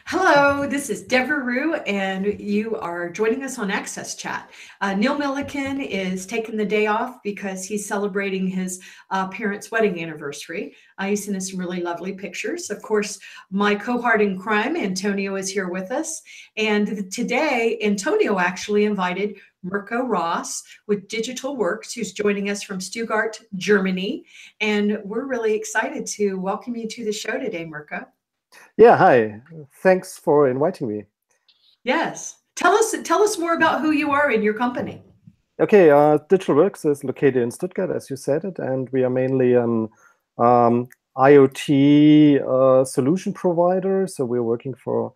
Hello, this is Deborah Rue, and you are joining us on AXSchat. Neil Milliken is taking the day off because he's celebrating his parents' wedding anniversary. He sent us some really lovely pictures. Of course, my cohort in crime, Antonio, is here with us. And today, Antonio actually invited Mirko Ross with Digital Works, who's joining us from Stuttgart, Germany. And we're really excited to welcome you to the show today, Mirko. Yeah, hi. Thanks for inviting me. Yes. Tell us more about who you are in your company. Okay, Digital Works is located in Stuttgart, as you said it, and we are mainly an IoT solution provider. So we're working for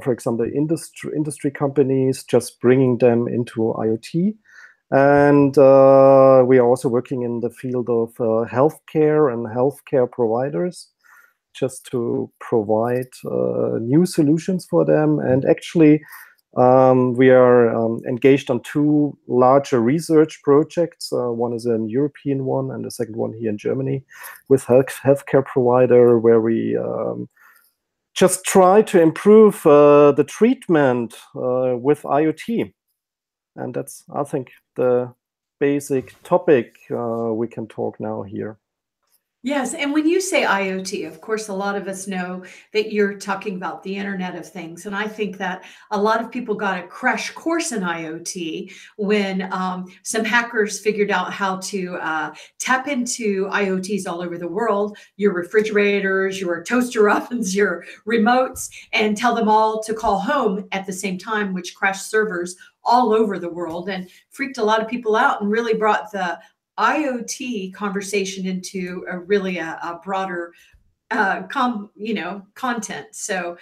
example, industry companies, just bringing them into IoT. And we are also working in the field of healthcare and healthcare providers, just to provide new solutions for them. And actually, we are engaged on two larger research projects. One is a European one, and the second one here in Germany with healthcare provider, where we just try to improve the treatment with IoT. And that's, I think, the basic topic we can talk now here. Yes, and when you say IoT, of course, a lot of us know that you're talking about the Internet of Things. And I think that a lot of people got a crash course in IoT when some hackers figured out how to tap into IoTs all over the world, your refrigerators, your toaster ovens, your remotes, and tell them all to call home at the same time, which crashed servers all over the world and freaked a lot of people out and really brought the IoT conversation into a really a broader content. So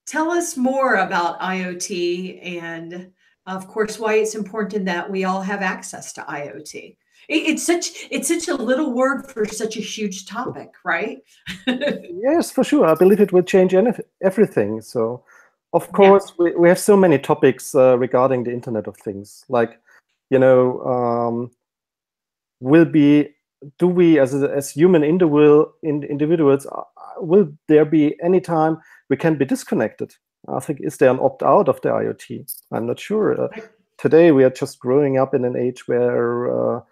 tell us more about IoT and of course why it's important that we all have access to IoT. It's such a little word for such a huge topic, right? Yes, for sure. I believe it will change everything. So, of course, yeah, we have so many topics regarding the Internet of Things. Like, you know, do we as human individuals, will there be any time we can be disconnected? I think, is there an opt-out of the IoT? I'm not sure. Today we are just growing up in an age where a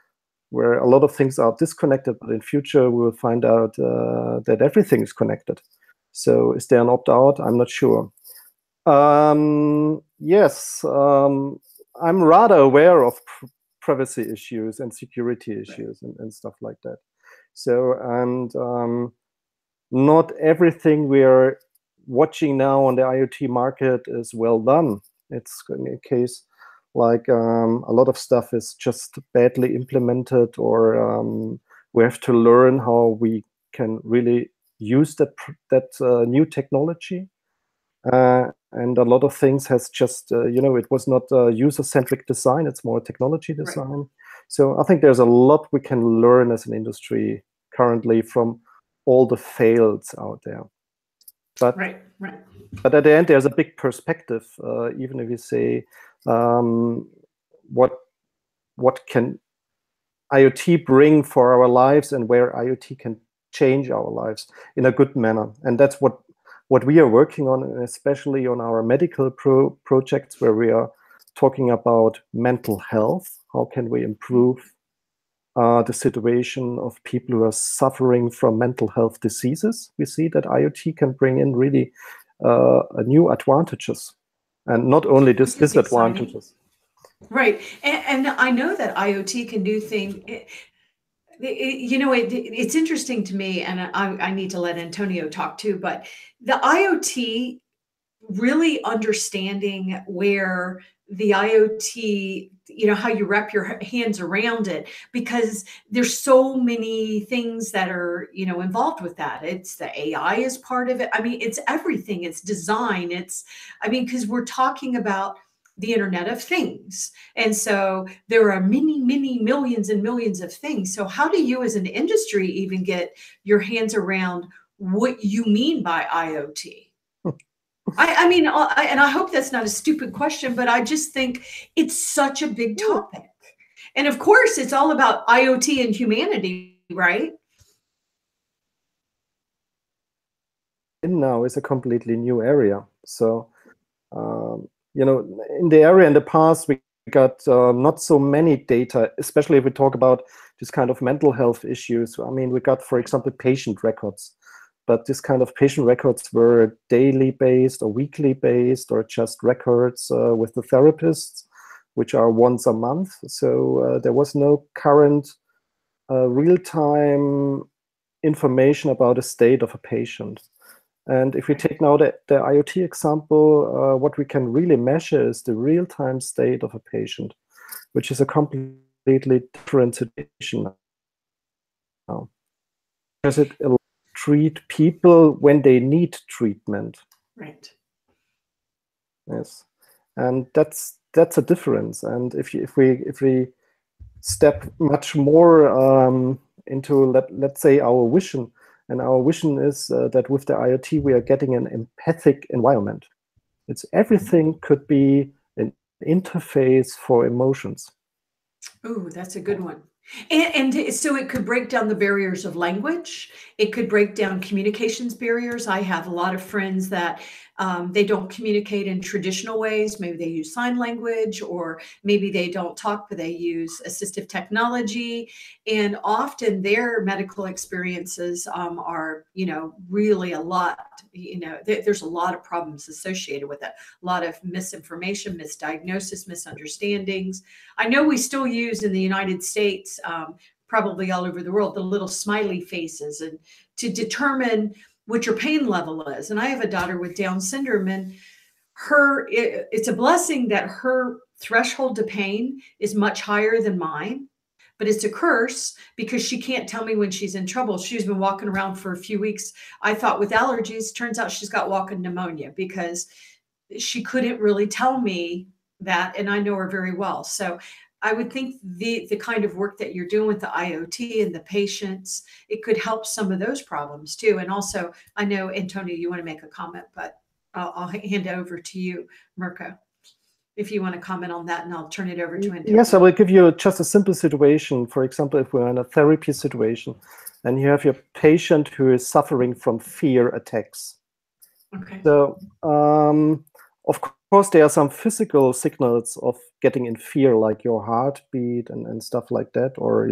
lot of things are disconnected, but in future we will find out that everything is connected. So is there an opt-out? I'm not sure. Yes, I'm rather aware of privacy issues and security issues and stuff like that. So, and not everything we are watching now on the IoT market is well done. It's in a case like a lot of stuff is just badly implemented, or we have to learn how we can really use that new technology. And a lot of things has just, it was not user-centric design, it's more technology design. Right. So I think there's a lot we can learn as an industry currently from all the fails out there. But, right. But at the end, there's a big perspective, even if you say, what can IoT bring for our lives and where IoT can change our lives in a good manner. And that's what we are working on, especially on our medical projects, where we are talking about mental health. How can we improve the situation of people who are suffering from mental health diseases? We see that IoT can bring in really new advantages, and not only disadvantages. Right, and I know that IoT can do things. It's interesting to me, and I need to let Antonio talk too, but the IoT, really understanding where the IoT, how you wrap your hands around it, because there's so many things that are, involved with that. It's the AI is part of it. I mean, it's everything. It's design. Because we're talking about the Internet of Things. And so there are many, many millions and millions of things. So how do you as an industry even get your hands around what you mean by IoT? And I hope that's not a stupid question, but I just think it's such a big topic. And of course, it's all about IoT and humanity, right? in now is a completely new area. So, you know, in the area in the past, we got not so many data, especially if we talk about this kind of mental health issues. I mean, we got, for example, patient records, but this kind of patient records were daily based or weekly based, or just records with the therapists, which are once a month. So there was no current real-time information about the state of a patient. And if we take now the IoT example, what we can really measure is the real-time state of a patient, which is a completely different situation now. Because it allows to treat people when they need treatment. Right. Yes, and that's a difference. And if we step much more into let's say our vision. And our vision is that with the IoT, we are getting an empathic environment. It's everything could be an interface for emotions. Oh, that's a good one. And so it could break down the barriers of language. It could break down communications barriers. I have a lot of friends that they don't communicate in traditional ways. Maybe they use sign language, or maybe they don't talk, but they use assistive technology. And often their medical experiences are, you know, really a lot, you know, there's a lot of problems associated with it. A lot of misinformation, misdiagnosis, misunderstandings. I know we still use in the United States, probably all over the world, the little smiley faces, and to determine what your pain level is. And I have a daughter with Down syndrome, and it's a blessing that her threshold to pain is much higher than mine, but it's a curse because she can't tell me when she's in trouble. She's been walking around for a few weeks. I thought with allergies, turns out she's got walking pneumonia because she couldn't really tell me that, and I know her very well. So I would think the kind of work that you're doing with the IoT and the patients, it could help some of those problems too. And also, I know, Antonio, you want to make a comment, but I'll hand it over to you, Mirko, if you want to comment on that, and I'll turn it over to Antonio. Yes, I will give you just a simple situation. For example, if we're in a therapy situation and you have your patient who is suffering from fear attacks. Okay. So, of course, there are some physical signals of getting in fear, like your heartbeat and stuff like that, or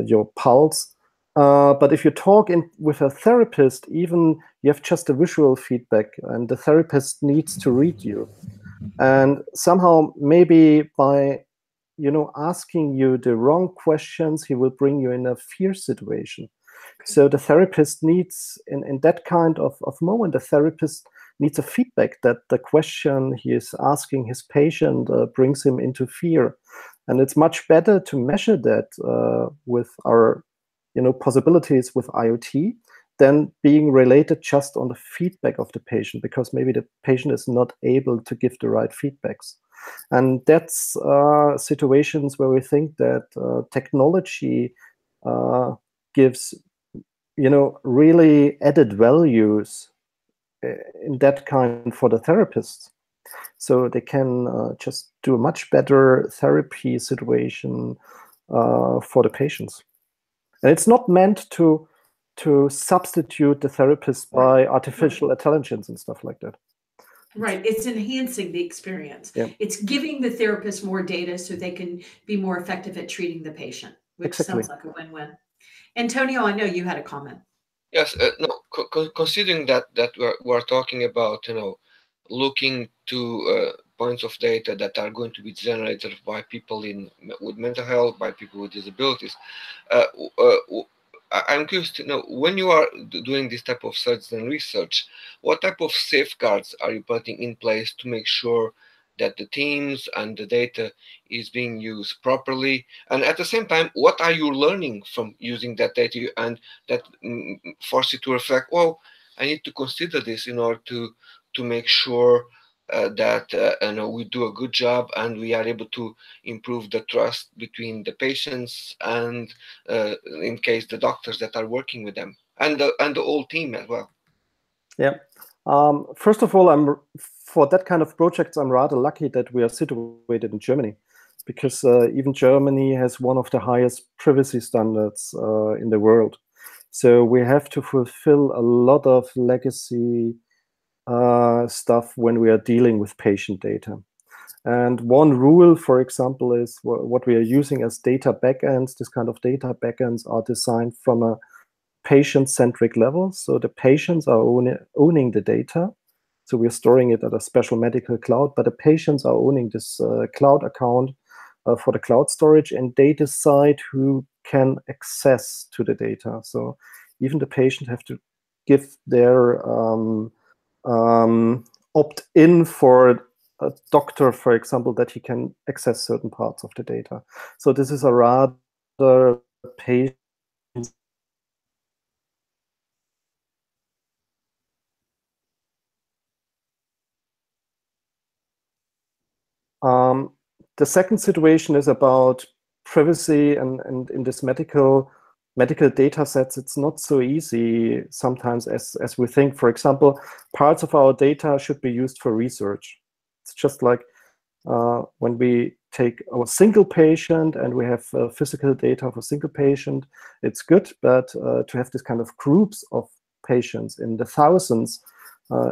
your pulse. But if you talk with a therapist, even you have just a visual feedback, and the therapist needs to read you. And somehow, maybe by asking you the wrong questions, he will bring you in a fear situation. So the therapist needs, in that kind of moment, the therapist needs a feedback that the question he is asking his patient brings him into fear. And it's much better to measure that with our possibilities with IoT than being related just on the feedback of the patient, because maybe the patient is not able to give the right feedbacks. And that's situations where we think that technology gives really added values in that kind for the therapists. So they can just do a much better therapy situation for the patients. And it's not meant to substitute the therapist by artificial intelligence and stuff like that. Right. It's enhancing the experience. Yeah. It's giving the therapist more data so they can be more effective at treating the patient, which Exactly. sounds like a win-win. Antonio, I know you had a comment. Yes. No. Considering that we're talking about looking to points of data that are going to be generated by people with mental health, by people with disabilities. I'm curious to know, when you are doing this type of studies and research, what type of safeguards are you putting in place to make sure that the teams and the data is being used properly? And at the same time, what are you learning from using that data, and that force you to reflect, well, I need to consider this in order to make sure that we do a good job and we are able to improve the trust between the patients and, in case, the doctors that are working with them, and the whole team as well. Yeah. First of all, for that kind of projects, I'm rather lucky that we are situated in Germany, because even Germany has one of the highest privacy standards in the world. So we have to fulfill a lot of legacy stuff when we are dealing with patient data. And one rule, for example, is what we are using as data backends. This kind of data backends are designed from a patient-centric level. So the patients are owning the data. So we're storing it at a special medical cloud, but the patients are owning this cloud account for the cloud storage, and they decide who can access to the data. So even the patient have to give their opt-in for a doctor, for example, that he can access certain parts of the data. So this is a rather patient. The second situation is about privacy, and in this medical data sets, it's not so easy sometimes as we think. For example, parts of our data should be used for research. It's just like when we take our single patient and we have physical data of a single patient, it's good, but to have this kind of groups of patients in the thousands,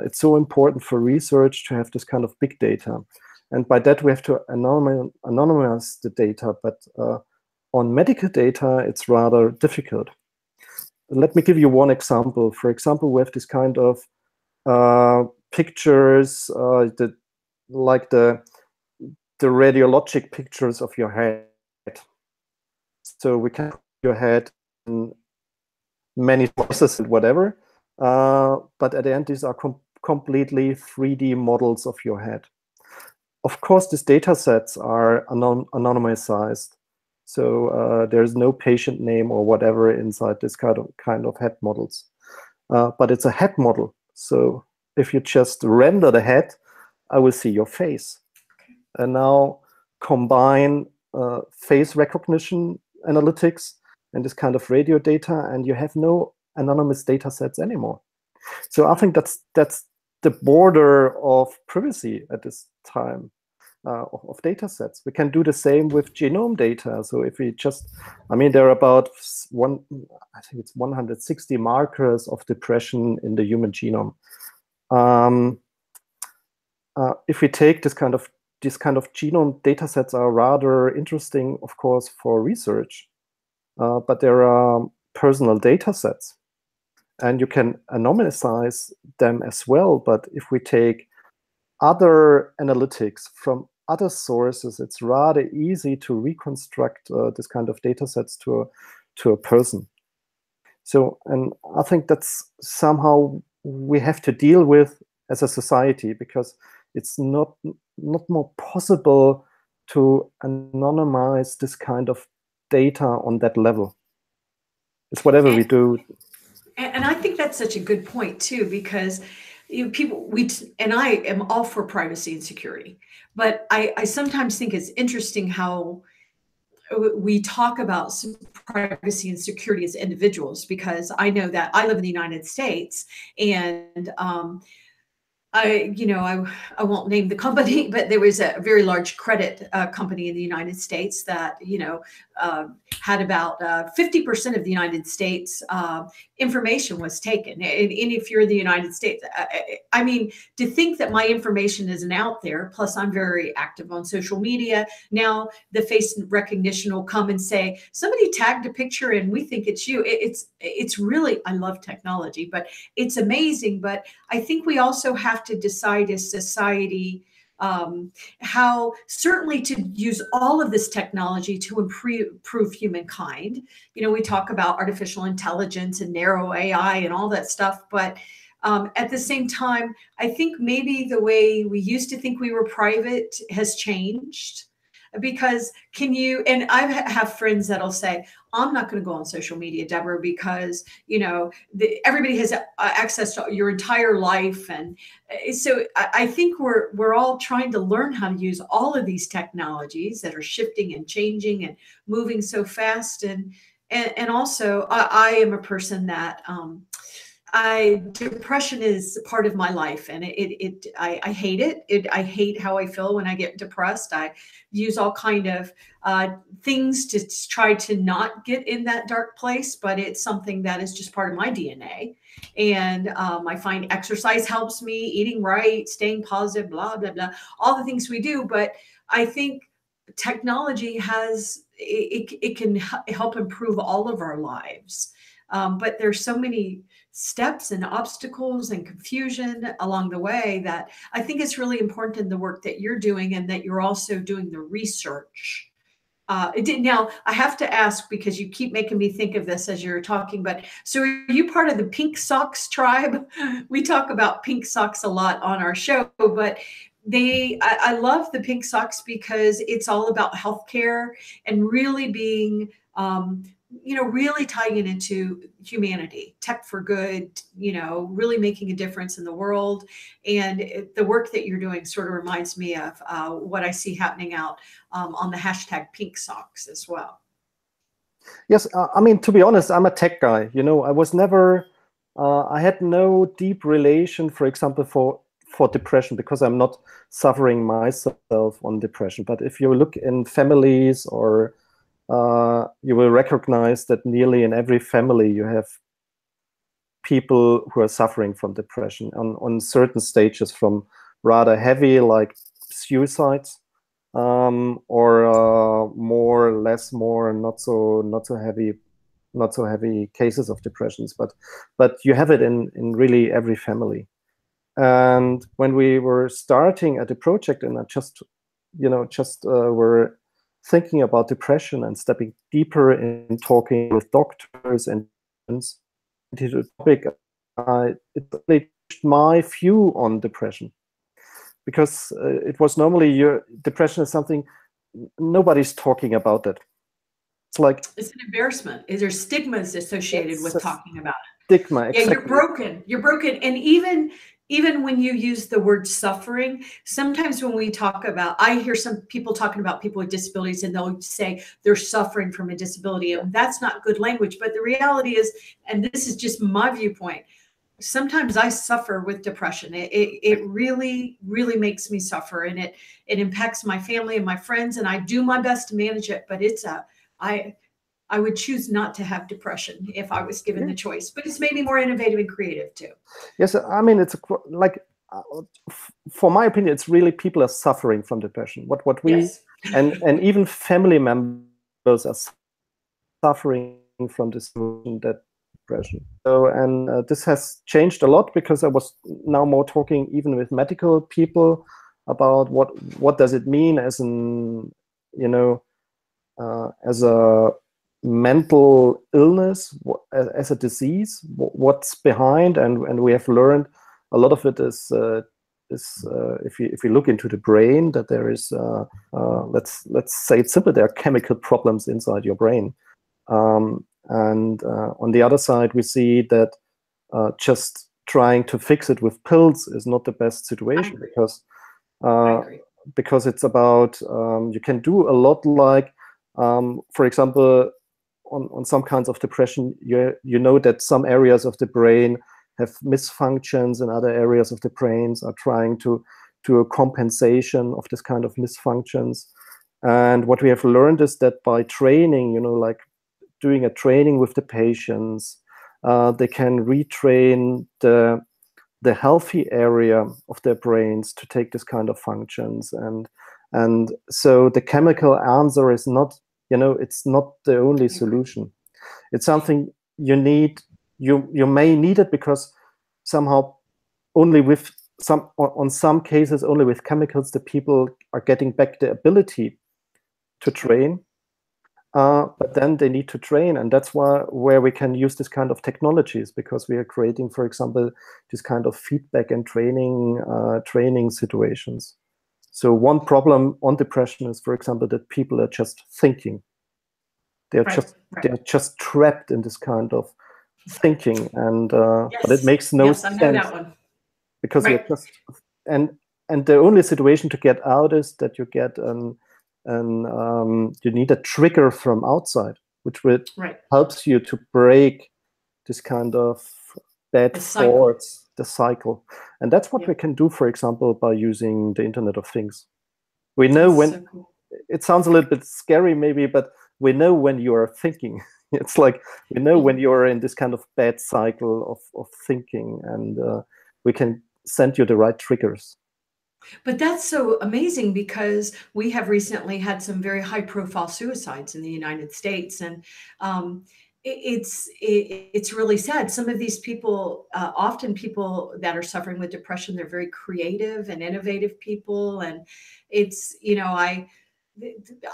it's so important for research to have this kind of big data. And by that, we have to anonymize the data, but on medical data, it's rather difficult. Let me give you one example. For example, we have this kind of pictures, like the radiologic pictures of your head. So we can put your head in many places and whatever, but at the end, these are completely 3D models of your head. Of course, these data sets are anonymized, so there's no patient name or whatever inside this kind of head models. But it's a head model, so if you just render the head, I will see your face. And now combine face recognition analytics and this kind of radio data, and you have no anonymous data sets anymore. So I think that's the border of privacy at this time of data sets. We can do the same with genome data. So if we just, I mean, there are about I think it's 160 markers of depression in the human genome. If we take this kind of genome data sets are rather interesting, of course, for research, but there are personal data sets. And you can anonymize them as well. But if we take other analytics from other sources, it's rather easy to reconstruct this kind of data sets to a person. So, and I think that's somehow we have to deal with as a society, because it's not more possible to anonymize this kind of data on that level. It's whatever we do. And I think that's such a good point too, because and I am all for privacy and security, but I sometimes think it's interesting how we talk about privacy and security as individuals, because I know that I live in the United States, and I won't name the company, but there was a very large credit company in the United States that, had about 50% of the United States information was taken. And if you're in the United States, I mean, to think that my information isn't out there, plus I'm very active on social media. Now the face recognition will come and say, somebody tagged a picture and we think it's you. It's really, I love technology, but it's amazing. But I think we also have to decide as society how certainly to use all of this technology to improve humankind. We talk about artificial intelligence and narrow AI and all that stuff, but at the same time, I think maybe the way we used to think we were private has changed. Because and I have friends that'll say, I'm not going to go on social media, Deborah, because, everybody has access to your entire life. And so I think we're all trying to learn how to use all of these technologies that are shifting and changing and moving so fast. And also I am a person that, depression is part of my life, and I hate it. I hate how I feel when I get depressed. I use all kind of things to try to not get in that dark place, but it's something that is just part of my DNA. And I find exercise helps me, eating right, staying positive, blah, blah, blah, all the things we do. But I think technology it can help improve all of our lives. But there's so many steps and obstacles and confusion along the way that I think it's really important in the work that you're doing, and that you're also doing the research. Now, I have to ask, because you keep making me think of this as you're talking, but so are you part of the Pink Socks tribe? We talk about Pink Socks a lot on our show, but I love the Pink Socks because it's all about healthcare and really being, really tying it into humanity, tech for good, really making a difference in the world. And the work that you're doing sort of reminds me of what I see happening out on the hashtag Pink Socks as well. Yes, I mean, to be honest, I'm a tech guy. I was never, I had no deep relation, for example, for depression, because I'm not suffering myself on depression. But if you look in families, or you will recognize that nearly in every family you have people who are suffering from depression on certain stages, from rather heavy, like suicides, or more, less, more not so heavy cases of depressions. But you have it in really every family. And when we were starting at the project, and I just were thinking about depression and stepping deeper in talking with doctors and into the topic, it really changed my view on depression, because it was normally depression is something nobody's talking about. It. It's like it's an embarrassment. There's stigmas associated with talking about it. Stigma. Yeah, exactly. You're broken, and even when you use the word suffering, sometimes when we talk about, I hear some people talking about people with disabilities, and they'll say they're suffering from a disability, and that's not good language. But the reality is, and this is just my viewpoint, sometimes I suffer with depression. It really, really makes me suffer, and it impacts my family and my friends, and I do my best to manage it. But I would choose not to have depression if I was given the choice, but it's maybe more innovative and creative too. Yes, I mean, it's like, for my opinion, it's really people are suffering from depression. What we, yes. and even family members are suffering from this depression. So, and this has changed a lot, because I was now more talking even with medical people about what does it mean as as a mental illness, as a disease, what's behind, and we have learned a lot of it is if you look into the brain, that there is let's say it's simple, there are chemical problems inside your brain, and on the other side we see that just trying to fix it with pills is not the best situation, because it's about you can do a lot, like for example, on some kinds of depression, you know that some areas of the brain have misfunctions, and other areas of the brains are trying to do a compensation of this kind of misfunctions. And what we have learned is that by training, like doing a training with the patients, they can retrain the healthy area of their brains to take this kind of functions. And so the chemical answer is not, it's not the only solution. It's something you need. You may need it, because somehow only with on some cases, only with chemicals, the people are getting back the ability to train. But then they need to train, and that's where we can use this kind of technologies, because we are creating, for example, this kind of feedback and training situations. So one problem on depression is, for example, that people are just thinking. They're just trapped in this kind of thinking, and but it makes no sense. I know that one. Because you're just, and the only situation to get out is that you get you need a trigger from outside, which will helps you to break this kind of bad The cycle. thoughts, the cycle. And that's what Yeah. we can do, for example, by using the Internet of Things. We know That's when, so cool. it sounds a little bit scary maybe, but we know when you are thinking. It's like we know when you're in this kind of bad cycle of thinking, and we can send you the right triggers. But that's so amazing, because we have recently had some very high-profile suicides in the United States, and it's really sad. Some of these people, often people that are suffering with depression, they're very creative and innovative people, and it's, you know,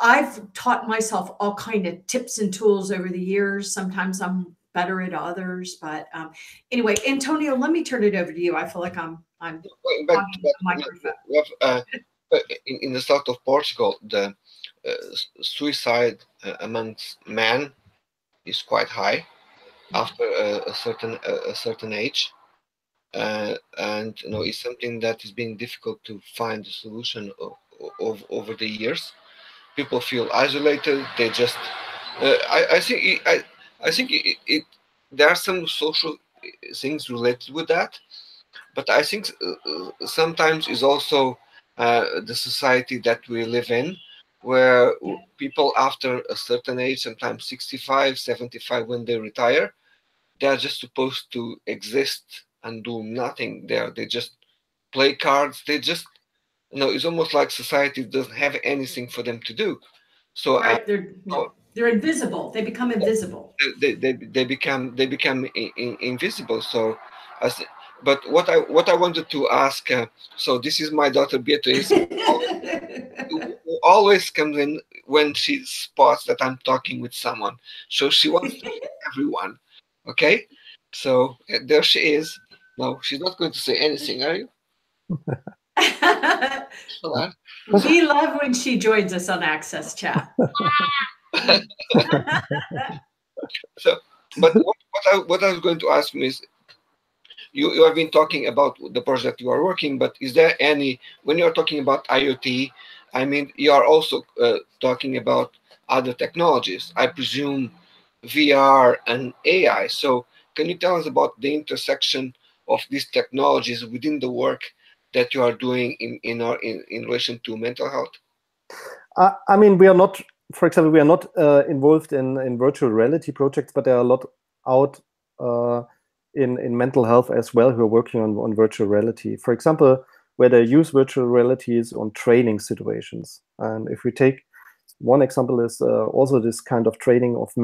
I've taught myself all kind of tips and tools over the years. Sometimes I'm better at others, but anyway, Antonio, let me turn it over to you. I feel like I'm But hogging the microphone. we have, in the south of Portugal, the suicide amongst men is quite high after a certain age, and you know, it's something that is being difficult to find a solution of over the years. People feel isolated. They just, I think there are some social things related with that, but I think sometimes is also the society that we live in, where people after a certain age, sometimes 65, 75, when they retire, they are just supposed to exist and do nothing there. They just play cards. They just, you know, it's almost like society doesn't have anything for them to do. So right, they're invisible. They become invisible. they become invisible. So, but what I wanted to ask. So this is my daughter Beatrice, who always comes in when she spots that I'm talking with someone. So she wants to hear everyone. Okay, so there she is. No, she's not going to say anything, are you? We love when she joins us on AXSchat. So, but what I was going to ask is, you have been talking about the project you are working, but is there any, when you're talking about IoT, I mean, you are also talking about other technologies, I presume VR and AI. So can you tell us about the intersection of these technologies within the work that you are doing in relation to mental health? I mean, we are not, for example, we are not involved in virtual reality projects, but there are a lot out in mental health as well who are working on virtual reality. For example, where they use virtual realities on training situations. And if we take one example is also this kind of training of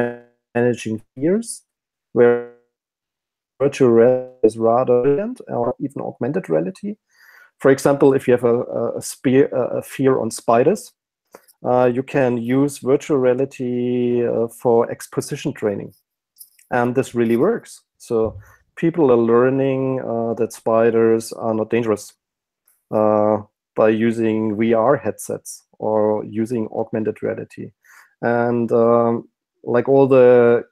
managing fears, where virtual reality is rather brilliant, or even augmented reality. For example, if you have a fear on spiders, you can use virtual reality for exposition training. And this really works. So people are learning that spiders are not dangerous by using VR headsets or using augmented reality. And like all the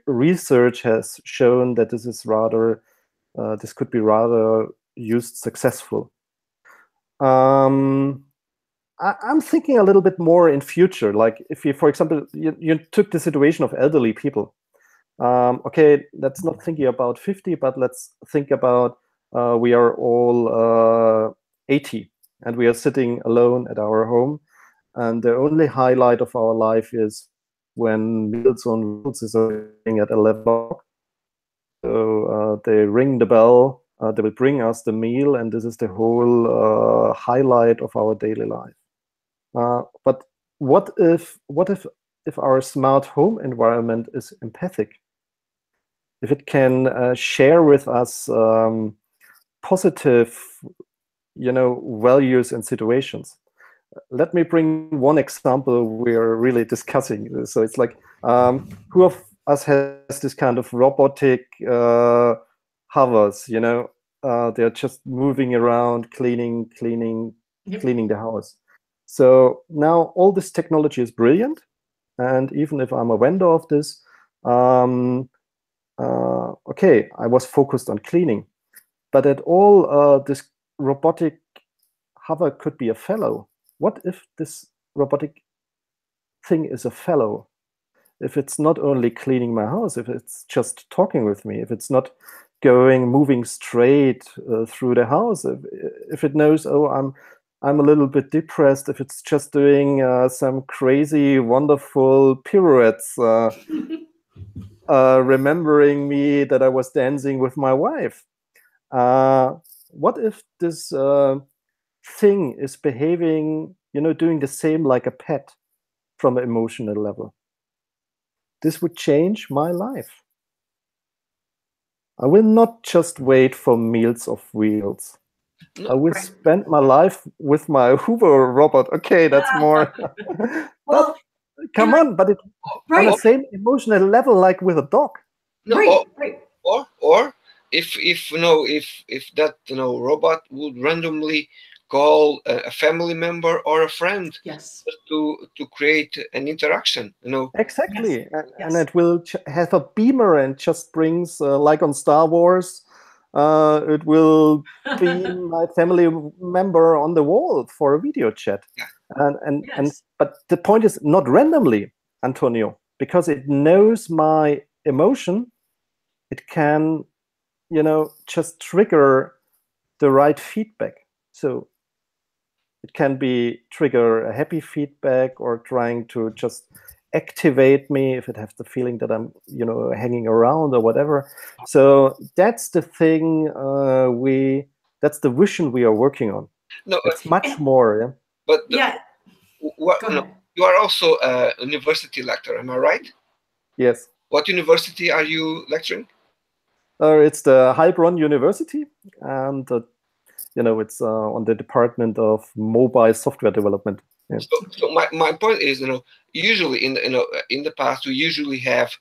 research has shown that this is rather, this could be rather used successful. I'm thinking a little bit more in future. Like if you, for example, you took the situation of elderly people. Okay, let's not thinking about 50, but let's think about we are all 80 and we are sitting alone at our home. And the only highlight of our life is when Meals on Wheels is at 11 o'clock. So they ring the bell, they will bring us the meal, and this is the whole highlight of our daily life. But what if our smart home environment is empathic? If it can share with us positive, values and situations. Let me bring one example we're really discussing. So it's like, who of us has this kind of robotic hovers? They're just moving around, cleaning the house. So now all this technology is brilliant, and even if I'm a vendor of this, okay, I was focused on cleaning, but at all, this robotic hover could be a fellow. What if this robotic thing is a fellow? If it's not only cleaning my house, if it's just talking with me, if it's not moving straight through the house. If it knows, oh, I'm a little bit depressed, if it's just doing some crazy, wonderful pirouettes, remembering me that I was dancing with my wife. What if this thing is behaving, doing the same like a pet from an emotional level? This would change my life. I will not just wait for meals of wheels. I will spend my life with my Hoover robot. Okay, that's more. Well, but come on, but it's on the same emotional level like with a dog. No, or if that robot would randomly call a family member or a friend, yes, to create an interaction, Exactly, yes. And it will have a beamer and just brings like on Star Wars, it will beam my family member on the wall for a video chat. But the point is not randomly, Antonio, because it knows my emotion. It can, just trigger the right feedback. So it can be trigger a happy feedback or trying to just activate me if it has the feeling that I'm, hanging around or whatever. So that's the thing that's the vision we are working on. No, it's much more. Yeah. But you are also a university lecturer, am I right? Yes. What university are you lecturing? It's the Heilbronn University, and it's on the Department of Mobile Software Development. Yeah. So my point is, usually in the past we usually have,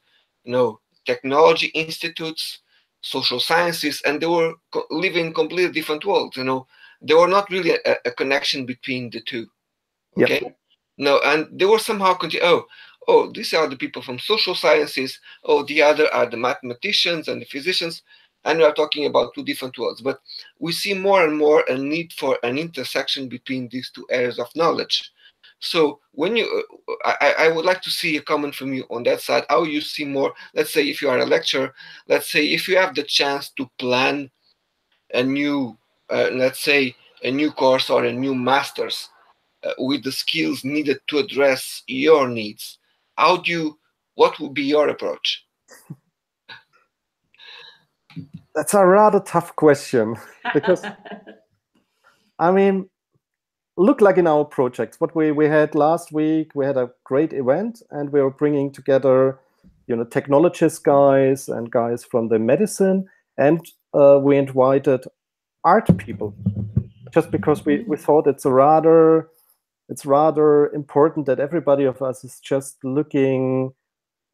technology institutes, social sciences, and they were living completely different worlds. There were not really a connection between the two. Okay. Yep. No, and they were somehow oh, these are the people from social sciences. Oh, the other are the mathematicians and the physicians. And we are talking about two different worlds. But we see more and more a need for an intersection between these two areas of knowledge. So when I would like to see a comment from you on that side, how you see more, let's say if you are a lecturer, let's say if you have the chance to plan a new, let's say a new course or a new master's, with the skills needed to address your needs, what would be your approach? That's a rather tough question, because I mean, look like in our projects, what we had last week, we had a great event and we were bringing together, technologist guys and guys from the medicine, and we invited art people, just because we thought it's rather important that everybody of us is just looking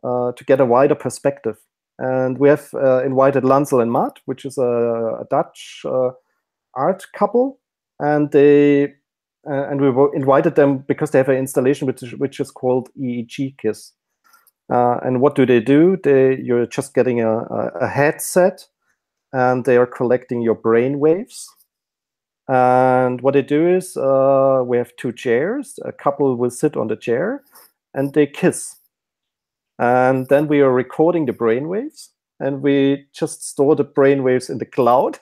to get a wider perspective. And we have invited Lansel and Matt, which is a Dutch art couple, and we invited them because they have an installation which is called EEG Kiss. And what do? You're just getting a headset, and they are collecting your brain waves. And what they do is we have two chairs. A couple will sit on the chair, and they kiss. And then we are recording the brainwaves, and we just store the brainwaves in the cloud.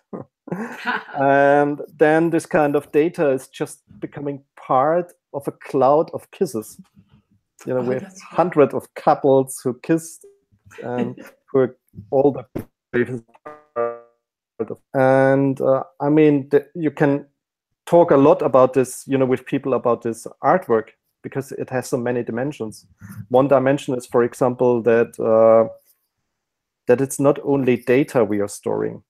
And then this kind of data is just becoming part of a cloud of kisses. We have hundreds of couples who kissed, and who are all the waves. And I mean, you can talk a lot about this, with people about this artwork, because it has so many dimensions. One dimension is, for example, that it's not only data we are storing,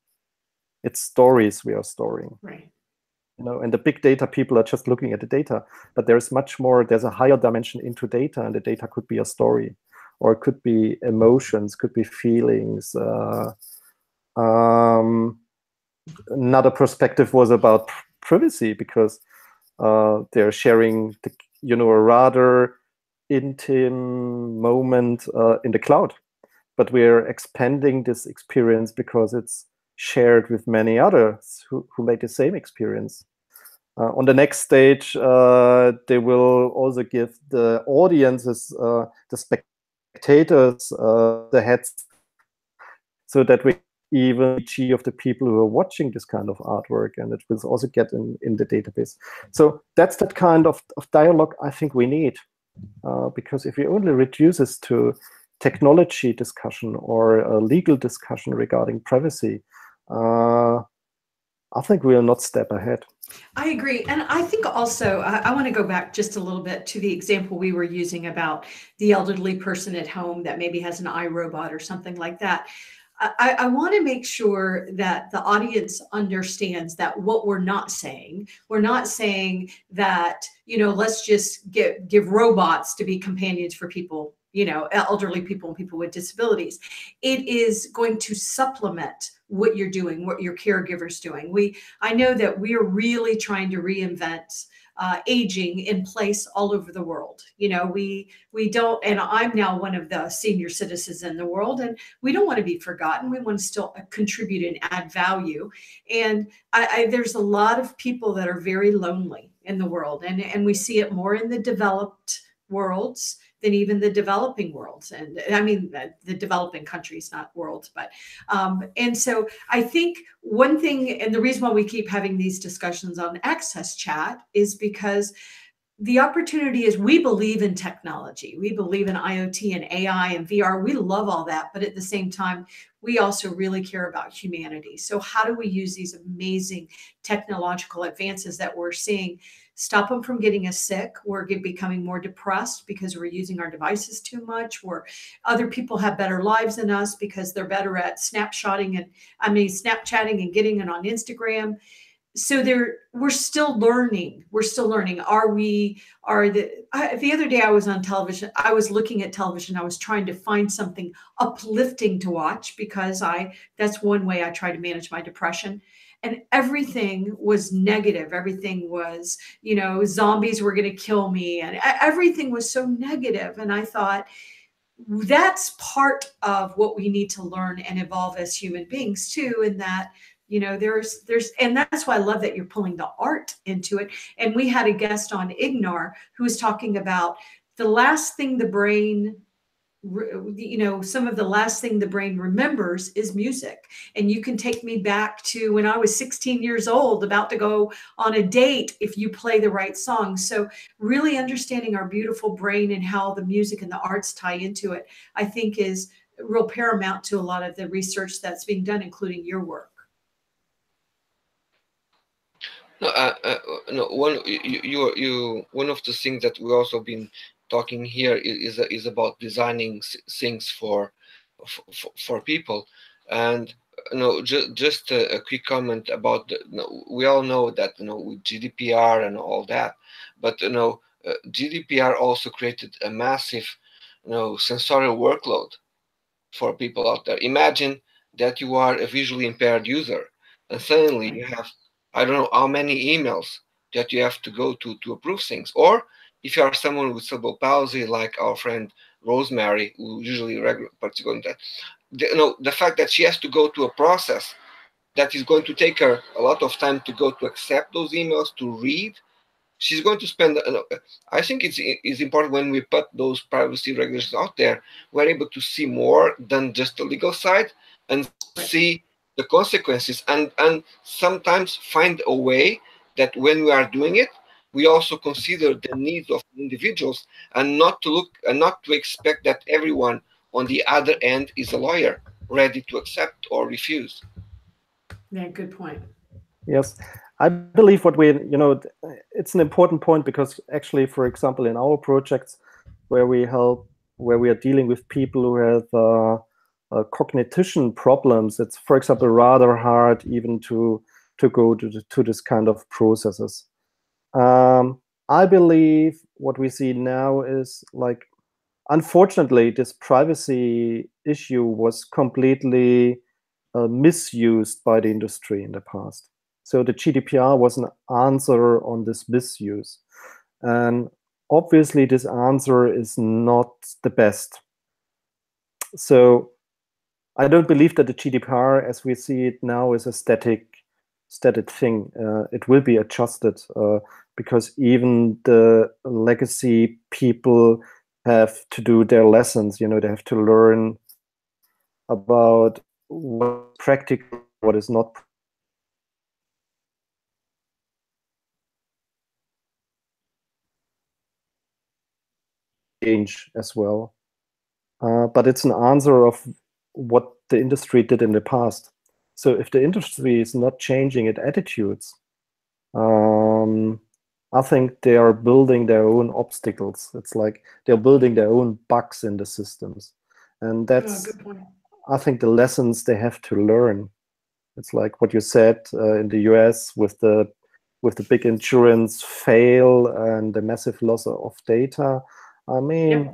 it's stories we are storing. Right. And the big data people are just looking at the data, but there's much more, there's a higher dimension into data, and the data could be a story, or it could be emotions, could be feelings. Another perspective was about privacy, because they're sharing a rather intimate moment in the cloud, but we're expanding this experience because it's shared with many others who made the same experience. On the next stage, they will also give the audiences, the spectators, the heads, so that we even the of the people who are watching this kind of artwork, and it will also get in the database. So that's that kind of dialogue I think we need, because if we only reduce this to technology discussion or a legal discussion regarding privacy, I think we'll not step ahead. I agree. And I think also, I want to go back just a little bit to the example we were using about the elderly person at home that maybe has an iRobot or something like that. I want to make sure that the audience understands that what we're not saying that, you know, let's just give robots to be companions for people, you know, elderly people and people with disabilities. It is going to supplement what you're doing, what your caregiver's doing. I know that we are really trying to reinvent aging in place all over the world. You know, we don't, and I'm now one of the senior citizens in the world, and we don't want to be forgotten. We want to still contribute and add value. And there's a lot of people that are very lonely in the world, and we see it more in the developed worlds than even the developing worlds. And I mean, the developing countries, not worlds, but, and so I think one thing, and the reason why we keep having these discussions on AXSchat is because the opportunity is, we believe in technology. We believe in IoT and AI and VR. We love all that. But at the same time, we also really care about humanity. So how do we use these amazing technological advances that we're seeing, stop them from getting us sick? We're becoming more depressed because we're using our devices too much. Other people have better lives than us because they're better at Snapchatting and getting it on Instagram. So we're still learning. We're still learning. The other day I was on television. I was looking at television. I was trying to find something uplifting to watch because that's one way I try to manage my depression. And everything was negative. Everything was, you know, zombies were going to kill me, and everything was so negative. And I thought, that's part of what we need to learn and evolve as human beings too. In that, you know, and that's why I love that you're pulling the art into it. And we had a guest on Ignar who was talking about the last thing the brain, you know, some of the last thing the brain remembers is music. And you can take me back to when I was 16 years old, about to go on a date, if you play the right song. So really understanding our beautiful brain and how the music and the arts tie into it, I think is real paramount to a lot of the research that's being done, including your work. No, one of the things that we also been talking here is about designing things for people. And just a quick comment about we all know that with GDPR and all that, but GDPR also created a massive sensorial workload for people out there. Imagine that you are a visually impaired user, and suddenly you have, I don't know how many emails that you have to go to approve things. Or if you are someone with cerebral palsy, like our friend Rosemary, who usually participates in that, the fact that she has to go to a process that is going to take her a lot of time to go to accept those emails, to read, she's going to spend, I think it's important when we put those privacy regulations out there, we're able to see more than just the legal side and see the consequences, and sometimes find a way that when we are doing it, we also consider the needs of individuals, and not to expect that everyone on the other end is a lawyer ready to accept or refuse. Yeah, good point. Yes, I believe it's an important point, because actually, for example, in our projects where we are dealing with people who have cognition problems, it's, for example, rather hard even to go to this kind of processes. I believe what we see now is, like, unfortunately, this privacy issue was completely misused by the industry in the past. So the GDPR was an answer on this misuse. And obviously, this answer is not the best. So I don't believe that the GDPR, as we see it now, is a static thing. It will be adjusted because even the legacy people have to do their lessons. They have to learn about what's practical, what is not. Change as well. But it's an answer of what the industry did in the past. So if the industry is not changing its attitudes, I think they are building their own obstacles. It's like they're building their own bugs in the systems. And that's, good point. I think, the lessons they have to learn. It's like what you said in the US with the big insurance fail and the massive loss of data. I mean,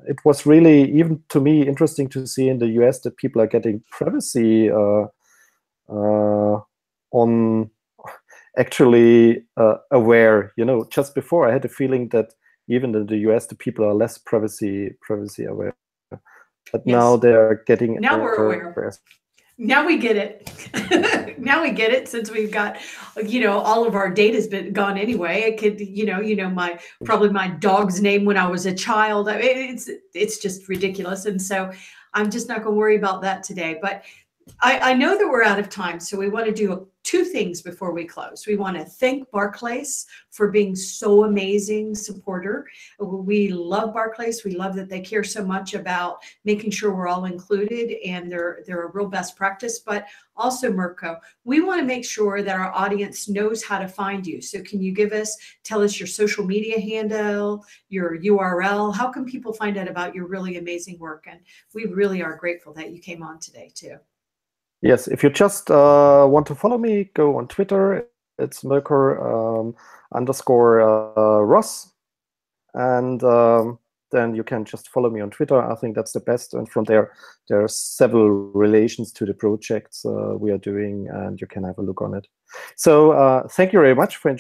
it was really, even to me, interesting to see in the US that people are getting privacy on actually aware. You know, just before I had a feeling that even in the US, the people are less privacy aware. But now they're getting now we're aware. Now we get it. Now we get it, since we've got, you know, all of our data's been gone anyway. I could, you know, probably my dog's name when I was a child. I mean, it's just ridiculous. And so I'm just not going to worry about that today. But I know that we're out of time, so we want to do two things before we close. We want to thank Barclays for being so amazing supporter. We love Barclays. We love that they care so much about making sure we're all included, and they're a real best practice. But also, Mirko, we want to make sure that our audience knows how to find you. So can you tell us your social media handle, your URL? How can people find out about your really amazing work? And we really are grateful that you came on today too. Yes, if you just want to follow me, go on Twitter. It's Mirko _Ross. And then you can just follow me on Twitter. I think that's the best. And from there are several relations to the projects we are doing, and you can have a look on it. So thank you very much for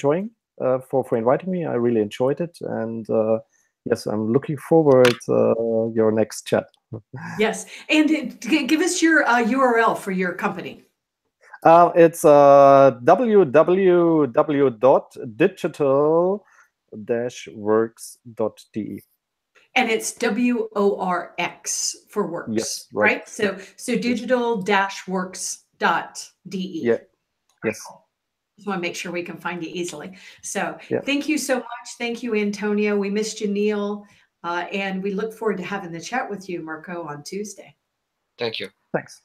for inviting me. I really enjoyed it. And yes, I'm looking forward to your next chat. Yes, and give us your URL for your company. It's www.digital-works.de. And it's WORX for works, yes, right? So digital-works.de. Yeah. Yes. Just want to make sure we can find you easily. So thank you so much. Thank you, Antonio. We missed you, Neil. And we look forward to having the chat with you, Mirko, on Tuesday. Thank you. Thanks.